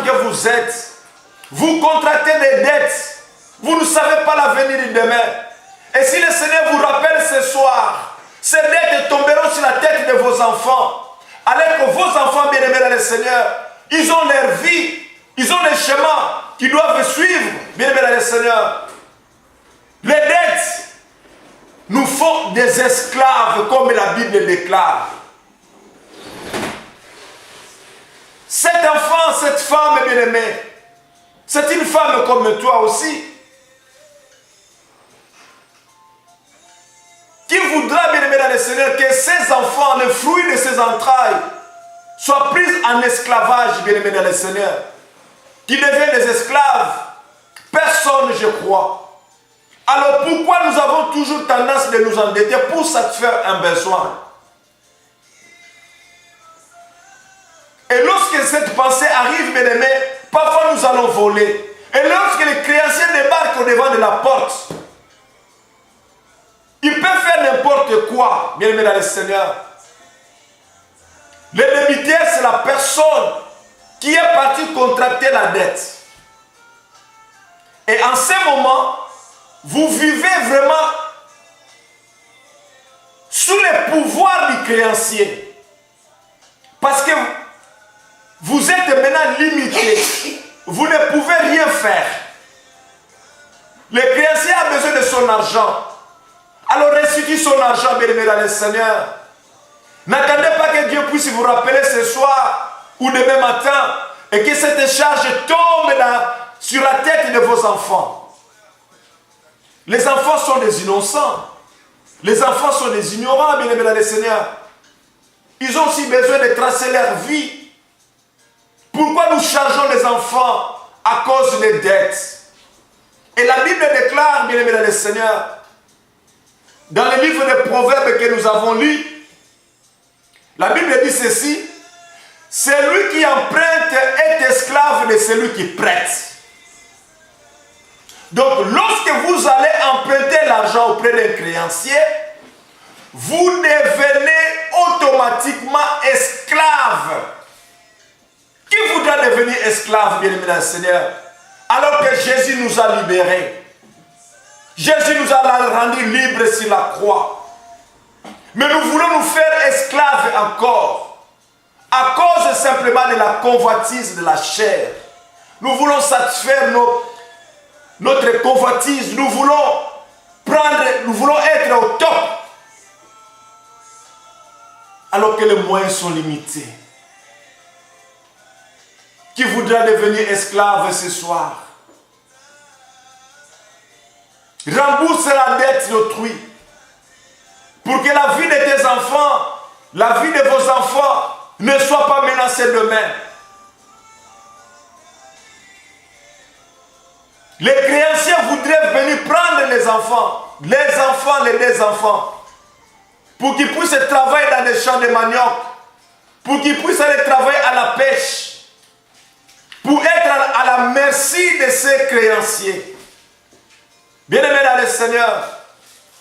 que vous êtes, vous contractez des dettes, vous ne savez pas l'avenir de demain. Et si le Seigneur vous rappelle ce soir, ces dettes tomberont sur la tête de vos enfants, alors que vos enfants bien-aimés dans le Seigneur, ils ont leur vie, ils ont les chemins qu'ils doivent suivre, bien-aimés dans le Seigneur. Les dettes nous font des esclaves, comme la Bible déclare. Cet enfant, cette femme bien-aimée, c'est une femme comme toi aussi, qui voudra, bien-aimé dans le Seigneur, que ses enfants, le fruit de ses entrailles, soient pris en esclavage, bien-aimé dans le Seigneur, qui deviennent des esclaves. Personne, je crois. Alors pourquoi nous avons toujours tendance de nous endetter pour satisfaire un besoin? Et lorsque cette pensée arrive, bien aimé, parfois nous allons voler. Et lorsque les créanciers débarquent au devant de la porte, ils peuvent faire n'importe quoi, bien aimé dans le Seigneur. Le débitaire, c'est la personne qui est partie contracter la dette. Et en ce moment, vous vivez vraiment sous le pouvoir du créancier. Parce que vous êtes maintenant limité. Vous ne pouvez rien faire. Le créancier a besoin de son argent. Alors restitue son argent, bien aimé dans le Seigneur. N'attendez pas que Dieu puisse vous rappeler ce soir ou demain matin et que cette charge tombe sur la tête de vos enfants. Les enfants sont des innocents. Les enfants sont des ignorants, bien aimés dans le Seigneur. Ils ont aussi besoin de tracer leur vie. Pourquoi nous chargeons les enfants à cause des dettes? Et la Bible déclare, bien aimés dans le Seigneur, dans le livre des Proverbes que nous avons lu, la Bible dit ceci: celui qui emprunte est esclave de celui qui prête. Donc, lorsque vous allez emprunter l'argent auprès d'un créancier, vous devenez automatiquement esclave. Qui voudra devenir esclave, bien aimé dans le Seigneur, alors que Jésus nous a libérés? Jésus nous a rendus libres sur la croix. Mais nous voulons nous faire esclaves encore, à cause simplement de la convoitise de la chair. Nous voulons satisfaire notre convoitise, nous voulons être au top, alors que les moyens sont limités. Qui voudra devenir esclave ce soir? Rembourse la dette d'autrui, pour que la vie de tes enfants, la vie de vos enfants ne soit pas menacée demain. Les créanciers voudraient venir prendre les enfants, les deux enfants, pour qu'ils puissent travailler dans les champs de manioc, pour qu'ils puissent aller travailler à la pêche, pour être à la merci de ces créanciers. Bien-aimés dans le Seigneur,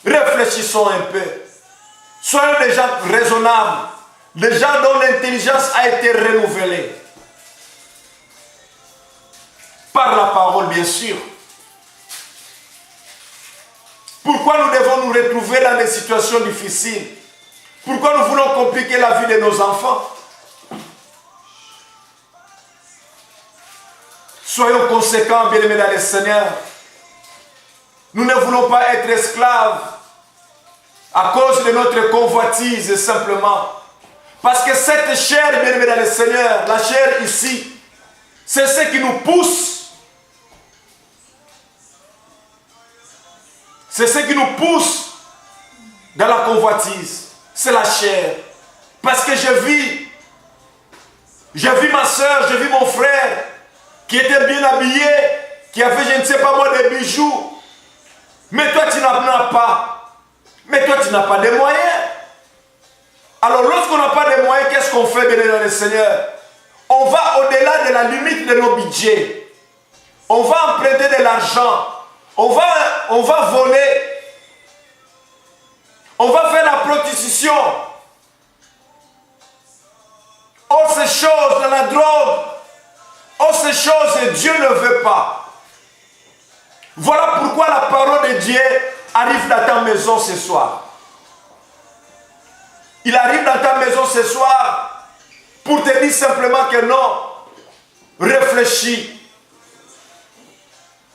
réfléchissons un peu. Soyons des gens raisonnables, des gens dont l'intelligence a été renouvelée. Par la parole, bien sûr. Pourquoi nous devons nous retrouver dans des situations difficiles? Pourquoi nous voulons compliquer la vie de nos enfants? Soyons conséquents, bien-aimés dans le Seigneur. Nous ne voulons pas être esclaves à cause de notre convoitise simplement. Parce que cette chair, bien-aimés dans le Seigneur, la chair ici, c'est ce qui nous pousse. C'est ce qui nous pousse dans la convoitise. C'est la chair. Parce que je vis ma soeur, je vis mon frère qui était bien habillé, qui avait, je ne sais pas moi, des bijoux. Mais toi, tu n'en as pas. Mais toi, tu n'as pas de moyens. Alors, lorsqu'on n'a pas de moyens, qu'est-ce qu'on fait, bien dans le Seigneur? On va au-delà de la limite de nos budgets. On va emprunter de l'argent. On va voler. On va faire la prostitution. Autre chose, dans la drogue. Autre choses, Dieu ne veut pas. Voilà pourquoi la parole de Dieu arrive dans ta maison ce soir. Il arrive dans ta maison ce soir pour te dire simplement que non, réfléchis.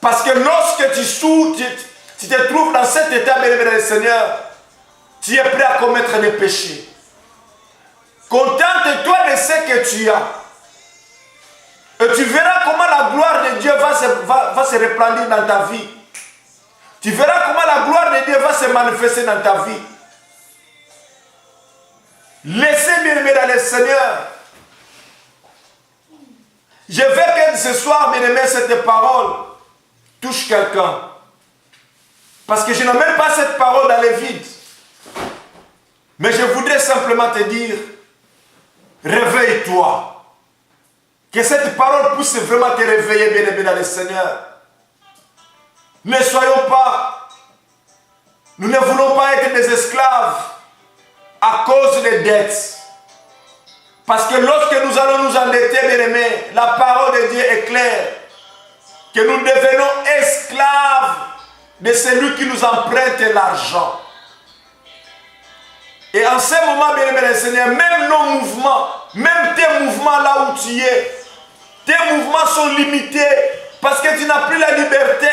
Parce que lorsque tu te trouves dans cet état, bien-aimé du Seigneur, tu es prêt à commettre des péchés. Contente-toi de ce que tu as. Et tu verras comment la gloire de Dieu va se répandre dans ta vie. Tu verras comment la gloire de Dieu va se manifester dans ta vie. Laissez bien-aimé dans le Seigneur. Je veux que ce soir, bien-aimé, cette parole touche quelqu'un. Parce que je n'amène pas cette parole dans le vide. Mais je voudrais simplement te dire, réveille-toi. Que cette parole puisse vraiment te réveiller, bien-aimé dans le Seigneur. Ne soyons pas, nous ne voulons pas être des esclaves à cause des dettes. Parce que lorsque nous allons nous endetter, bien-aimés, la parole de Dieu est claire. Que nous devenons esclaves de celui qui nous emprunte l'argent. Et en ce moment, bien-aimé le Seigneur, même nos mouvements, même tes mouvements là où tu es, tes mouvements sont limités parce que tu n'as plus la liberté.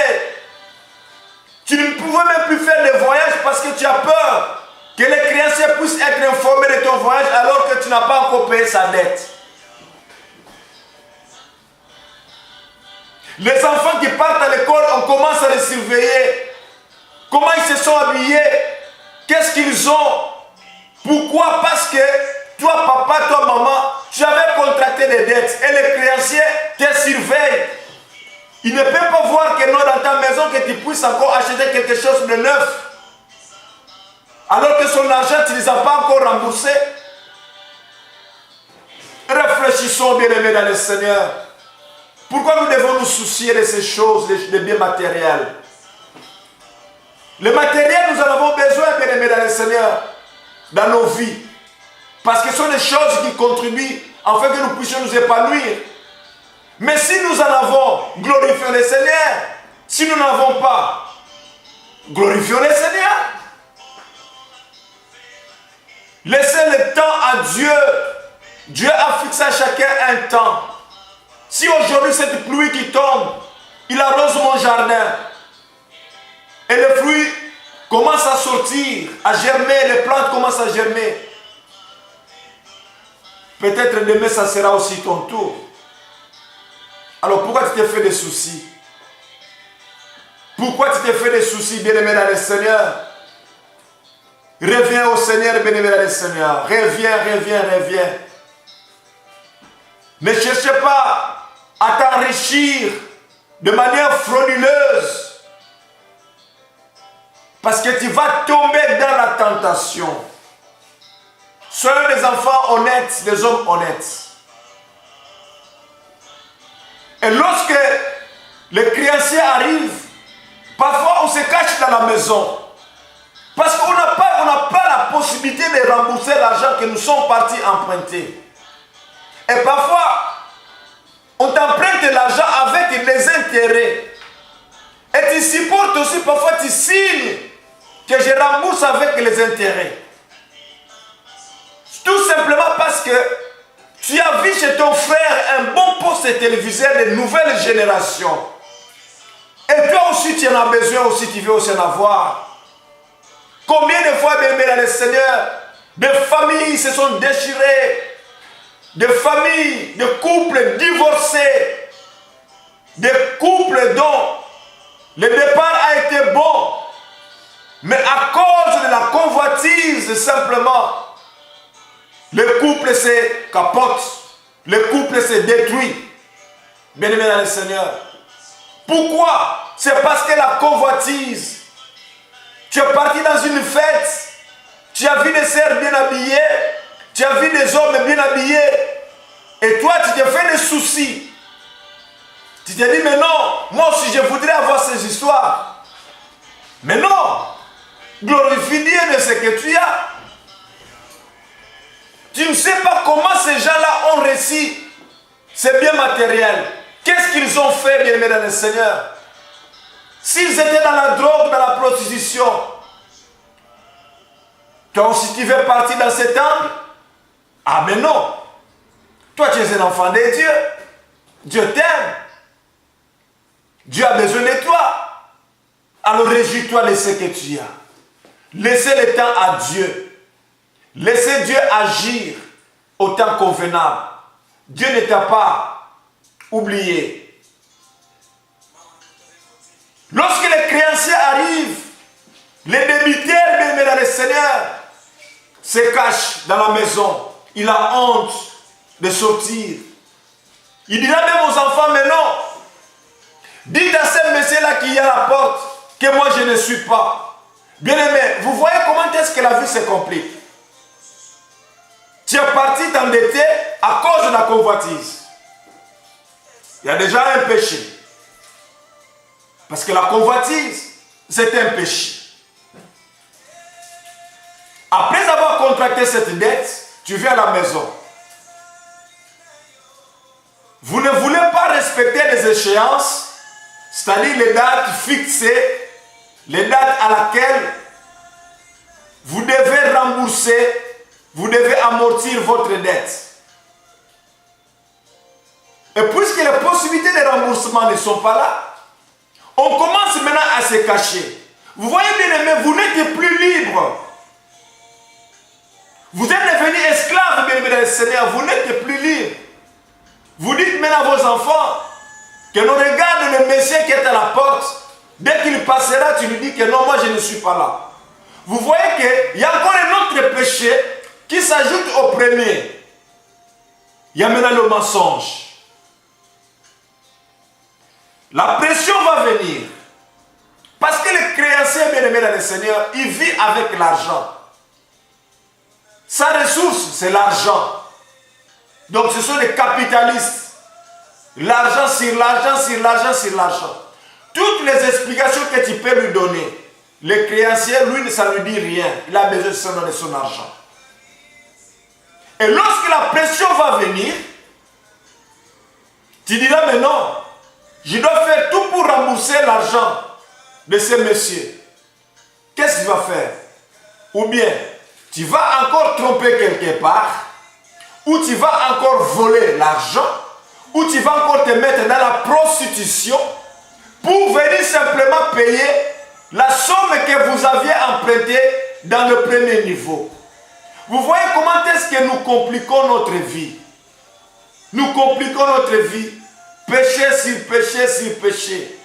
Tu ne pouvais même plus faire des voyages parce que tu as peur que les créanciers puissent être informés de ton voyage alors que tu n'as pas encore payé sa dette. Les enfants qui partent à l'école, on commence à les surveiller. Comment ils se sont habillés? Qu'est-ce qu'ils ont? Pourquoi? Parce que toi, papa, toi, maman, tu avais contracté des dettes et les créanciers te surveillent. Ils ne peuvent pas voir que non dans ta maison que tu puisses encore acheter quelque chose de neuf. Alors que son argent, tu ne les as pas encore remboursés. Réfléchissons, bien-aimés dans le Seigneur. Pourquoi nous devons nous soucier de ces choses, des biens matériels? Le matériel, nous en avons besoin, bien-aimés dans le Seigneur, dans nos vies. Parce que ce sont des choses qui contribuent afin que nous puissions nous épanouir. Mais si nous en avons, glorifions le Seigneur. Si nous n'en avons pas, glorifions le Seigneur. Laissez le temps à Dieu. Dieu a fixé à chacun un temps. Si aujourd'hui cette pluie qui tombe, il arrose mon jardin, et les fruits commencent à sortir, à germer, les plantes commencent à germer, peut-être demain ça sera aussi ton tour. Alors pourquoi tu te fais des soucis? Pourquoi tu te fais des soucis, bien-aimé dans le Seigneur? Reviens au Seigneur, bien-aimé dans le Seigneur. Reviens, reviens, reviens. Ne cherchez pas à t'enrichir de manière frauduleuse. Parce que tu vas tomber dans la tentation. Soyons des enfants honnêtes, des hommes honnêtes. Et lorsque les créanciers arrivent, parfois on se cache dans la maison. Parce qu'on n'a pas la possibilité de rembourser l'argent que nous sommes partis emprunter. Et parfois, on t'emprunte l'argent avec les intérêts. Et tu supportes aussi, parfois tu signes que je rembourse avec les intérêts. Tout simplement parce que tu as vu chez ton frère un bon poste téléviseur de nouvelle génération. Et toi aussi tu en as besoin, aussi tu veux aussi en avoir. Combien de fois, bien aimé dans le Seigneur, des familles se sont déchirées, des familles, des couples divorcés, des couples dont le départ a été bon, mais à cause de la convoitise simplement, le couple se capote, le couple se détruit. Bien aimé dans le Seigneur. Pourquoi? C'est parce que la convoitise. Tu es parti dans une fête, tu as vu des sœurs bien habillées, tu as vu des hommes bien habillés, et toi tu te fais des soucis. Tu te dis, mais non, moi aussi je voudrais avoir ces histoires. Mais non, glorifie Dieu de ce que tu as. Tu ne sais pas comment ces gens-là ont réussi ces biens matériels. Qu'est-ce qu'ils ont fait, bien-aimés dans le Seigneur? S'ils étaient dans la drogue, dans la prostitution, toi aussi tu veux partir dans cet angle? Ah mais non. Toi tu es un enfant de Dieu. Dieu t'aime. Dieu a besoin de toi. Alors réjouis-toi de ce que tu as. Laissez le temps à Dieu. Laissez Dieu agir au temps convenable. Dieu ne t'a pas oublié. Lorsque les créanciers arrivent, les débiteurs, bien dans le Seigneur, se cachent dans la maison. Il a honte de sortir. Il dira même aux enfants, mais non. Dites à ce monsieur-là qui est à la porte que moi je ne suis pas. Bien-aimé, vous voyez comment est-ce que la vie se complique. Tu es parti t'endetter à cause de la convoitise. Il y a déjà un péché. Parce que la convoitise, c'est un péché. Après avoir contracté cette dette, tu viens à la maison. Vous ne voulez pas respecter les échéances, c'est-à-dire les dates fixées, les dates à laquelle vous devez rembourser, vous devez amortir votre dette. Et puisque les possibilités de remboursement ne sont pas là, on commence maintenant à se cacher. Vous voyez bien aimé, vous n'êtes plus libre. Vous êtes devenus esclaves, bien aimé dans le Seigneur, vous n'êtes plus libre. Vous dites maintenant à vos enfants que l'on regarde le monsieur qui est à la porte. Dès qu'il passera, tu lui dis que non, moi je ne suis pas là. Vous voyez qu'il y a encore un autre péché qui s'ajoute au premier. Il y a maintenant le mensonge. La pression va venir. Parce que le créancier bien-aimé dans le Seigneur, il vit avec l'argent. Sa ressource, c'est l'argent. Donc ce sont des capitalistes. L'argent sur l'argent, sur l'argent, sur l'argent. Toutes les explications que tu peux lui donner, le créancier, lui, ça ne lui dit rien. Il a besoin seulement de son argent. Et lorsque la pression va venir, tu diras, mais non, je dois faire tout pour rembourser l'argent de ce monsieur. Qu'est-ce que tu vas faire? Ou bien, tu vas encore tromper quelque part, ou tu vas encore voler l'argent, ou tu vas encore te mettre dans la prostitution pour venir simplement payer la somme que vous aviez empruntée dans le premier niveau. Vous voyez comment est-ce que nous compliquons notre vie? Nous compliquons notre vie, péché sur péché sur péché.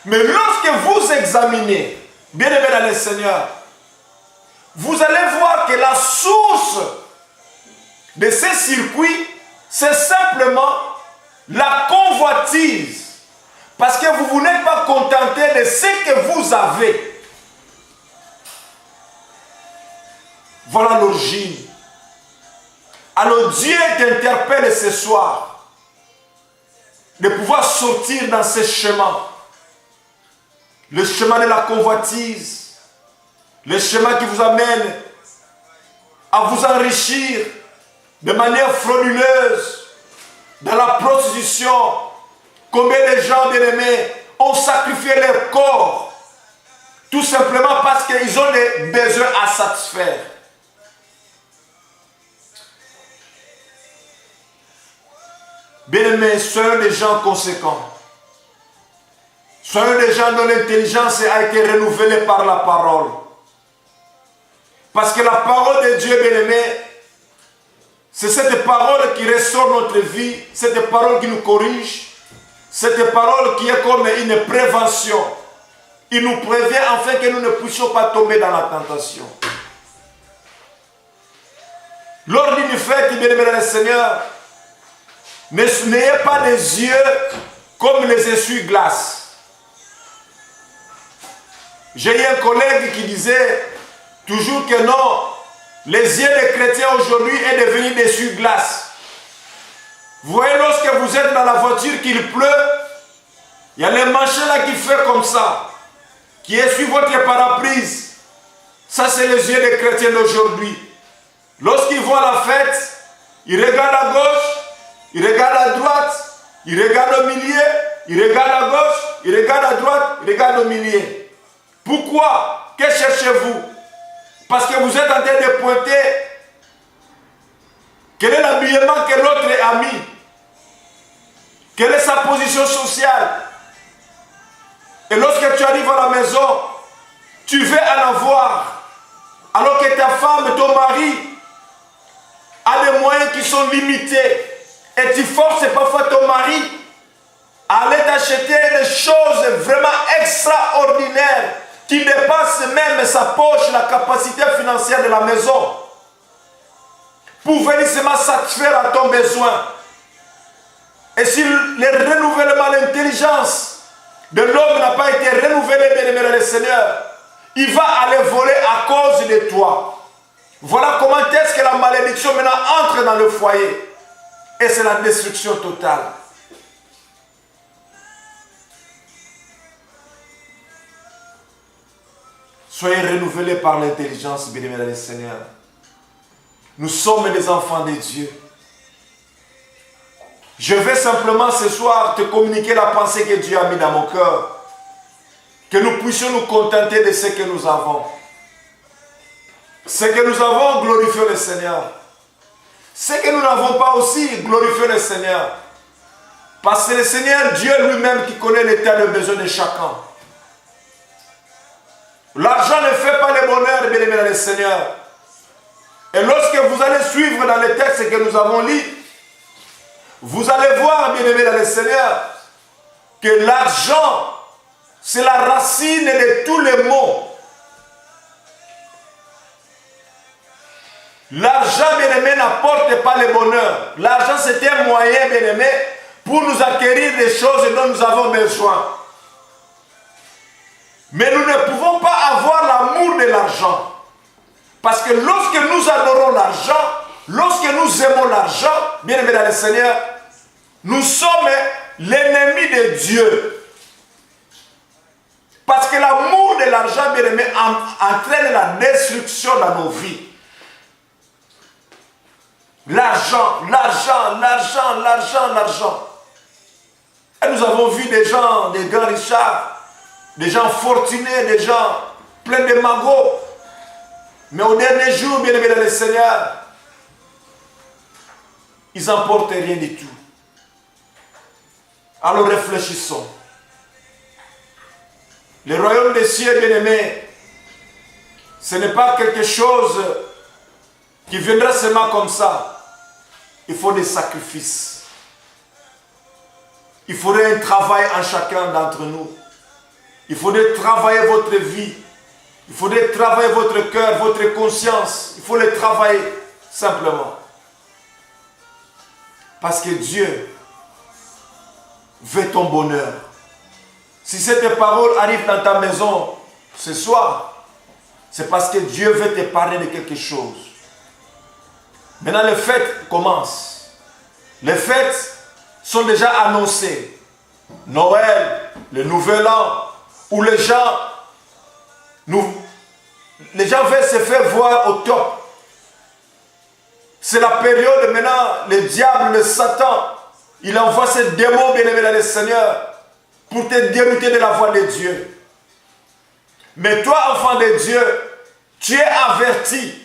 Mais lorsque vous examinez, bien-aimés dans le Seigneur, vous allez voir que la source de ces circuits, c'est simplement la convoitise. Parce que vous n'êtes pas contenté de ce que vous avez. Voilà l'origine. Alors Dieu t'interpelle ce soir de pouvoir sortir dans ce chemin. Le chemin de la convoitise. Le chemin qui vous amène à vous enrichir de manière frauduleuse dans la prostitution. Combien de gens bien-aimés ont sacrifié leur corps tout simplement parce qu'ils ont des besoins à satisfaire. Bien-aimés, soyons des gens conséquents. Soyons des gens dont l'intelligence a été renouvelée par la parole. Parce que la parole de Dieu, bien-aimé, c'est cette parole qui restaure notre vie, cette parole qui nous corrige, cette parole qui est comme une prévention. Il nous prévient afin que nous ne puissions pas tomber dans la tentation. Lors d'une fête, bien-aimé dans le Seigneur, n'ayez pas des yeux comme les essuie-glaces. J'ai eu un collègue qui disait toujours que non, les yeux des chrétiens aujourd'hui est devenu des essuie-glaces. Vous voyez, lorsque vous êtes dans la voiture, qu'il pleut, il y a les manches là qui fait comme ça, qui essuie votre paraprise. Ça, c'est les yeux des chrétiens d'aujourd'hui. Lorsqu'ils vont à la fête, ils regardent à gauche, ils regardent à droite, Il regarde au milieu, il regarde à gauche, il regarde à droite, il regarde au milieu. Pourquoi? Que cherchez-vous? Parce que vous êtes en train de pointer quel est l'habillement que l'autre a mis. Quelle est sa position sociale? Et lorsque tu arrives à la maison, tu veux en avoir. Alors que ta femme, ton mari, a des moyens qui sont limités. Et tu forces parfois ton mari à aller t'acheter des choses vraiment extraordinaires qui dépassent même sa poche, la capacité financière de la maison. Pour venir seulement satisfaire à ton besoin. Et si le renouvellement, l'intelligence de l'homme n'a pas été renouvelé, bien-aimé dans le Seigneur, il va aller voler à cause de toi. Voilà comment est-ce que la malédiction maintenant entre dans le foyer. Et c'est la destruction totale. Soyez renouvelés par l'intelligence, bien-aimé dans le Seigneur. Nous sommes des enfants de Dieu. Je vais simplement ce soir te communiquer la pensée que Dieu a mis dans mon cœur. Que nous puissions nous contenter de ce que nous avons. Ce que nous avons, glorifions le Seigneur. Ce que nous n'avons pas aussi, glorifions le Seigneur. Parce que le Seigneur, Dieu lui-même qui connaît l'état de besoin de chacun. L'argent ne fait pas le bonheur, bien-aimé dans le Seigneur. Et lorsque vous allez suivre dans les textes que nous avons lus, vous allez voir, bien-aimé dans le Seigneur, que l'argent, c'est la racine de tous les maux. L'argent, bien-aimé, n'apporte pas le bonheur. L'argent, c'est un moyen, bien-aimé, pour nous acquérir des choses dont nous avons besoin. Mais nous ne pouvons pas avoir l'amour de l'argent. Parce que lorsque nous adorons l'argent, lorsque nous aimons l'argent, bien-aimé dans le Seigneur, nous sommes l'ennemi de Dieu. Parce que l'amour de l'argent, bien-aimé, entraîne la destruction dans nos vies. L'argent, l'argent, l'argent, l'argent, l'argent. Et nous avons vu des gens, des grands richards, des gens fortunés, des gens pleins de magots. Mais au dernier jour, bien-aimé dans le Seigneur, ils n'emportent rien du tout. Alors réfléchissons. Le royaume des cieux, bien-aimé, ce n'est pas quelque chose qui viendra seulement comme ça. Il faut des sacrifices. Il faudrait un travail en chacun d'entre nous. Il faudrait travailler votre vie. Il faudrait travailler votre cœur, votre conscience. Il faut le travailler simplement. Parce que Dieu veut ton bonheur. Si cette parole arrive dans ta maison ce soir, c'est parce que Dieu veut te parler de quelque chose. Maintenant, les fêtes commencent. Les fêtes sont déjà annoncées. Noël, le Nouvel An, où les gens veulent se faire voir au top. C'est la période maintenant, le diable, le Satan, il envoie ses démons, bien-aimés dans le Seigneur, pour te dérouter de la voie de Dieu. Mais toi, enfant de Dieu, tu es averti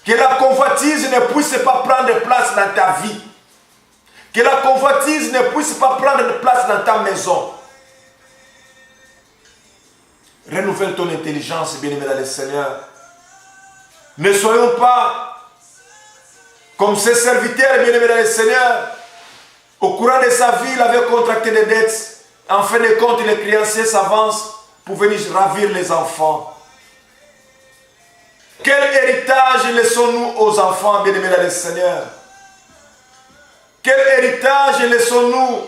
que la convoitise ne puisse pas prendre place dans ta vie. Que la convoitise ne puisse pas prendre place dans ta maison. Renouvelle ton intelligence, bien-aimé dans le Seigneur. Ne soyons pas comme ses serviteurs, bien-aimés dans le Seigneur. Au courant de sa vie, il avait contracté des dettes. En fin de compte, les créanciers s'avancent pour venir ravir les enfants. Quel héritage laissons-nous aux enfants, bien-aimés dans le Seigneur? Quel héritage laissons-nous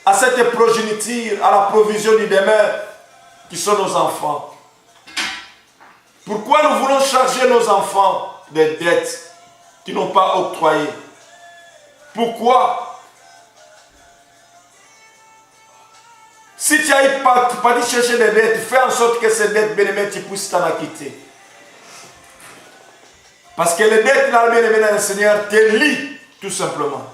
à cette progéniture, à la provision du demain, qui sont nos enfants? Pourquoi nous voulons charger nos enfants des dettes qu'ils n'ont pas octroyées? Pourquoi? Si tu n'as pas dit chercher des dettes, fais en sorte que ces dettes, bien-aimés, tu puisses t'en acquitter. Parce que les dettes, là, bien-aimés dans le Seigneur, te lient tout simplement.